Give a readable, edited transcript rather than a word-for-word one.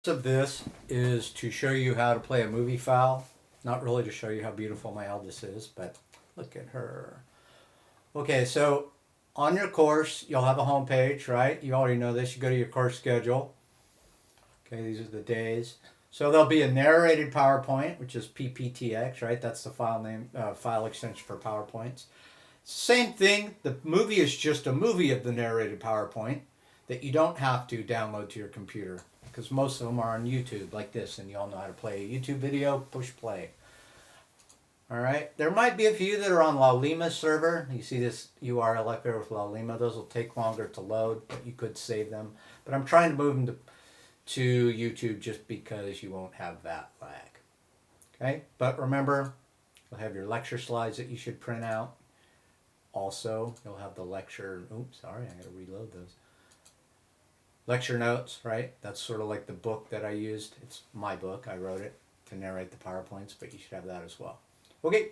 Of this is to show you how to play a movie file. Not really to show you how beautiful my eldest is, but look at her. Okay, so on your course, you'll have a home page, right? You already know this. You go to your course schedule. Okay, these are the days. So there'll be a narrated PowerPoint, which is PPTX, right? That's the file name, file extension for PowerPoints. Same thing. The movie is just a movie of the narrated PowerPoint that you don't have to download to your computer because most of them are on YouTube like this, and you all know how to play a YouTube video. Push play. All right. There might be a few that are on La Lima server. You see this URL up here with La Lima. Those will take longer to load, but you could save them. But I'm trying to move them to YouTube just because you won't have that lag. Okay. But remember, you'll have your lecture slides that you should print out. Also, you'll have the lecture. Oops, sorry, I got to reload those. Lecture notes, right? That's sort of like the book that I used. It's my book. I wrote it to narrate the PowerPoints, but you should have that as well. Okay,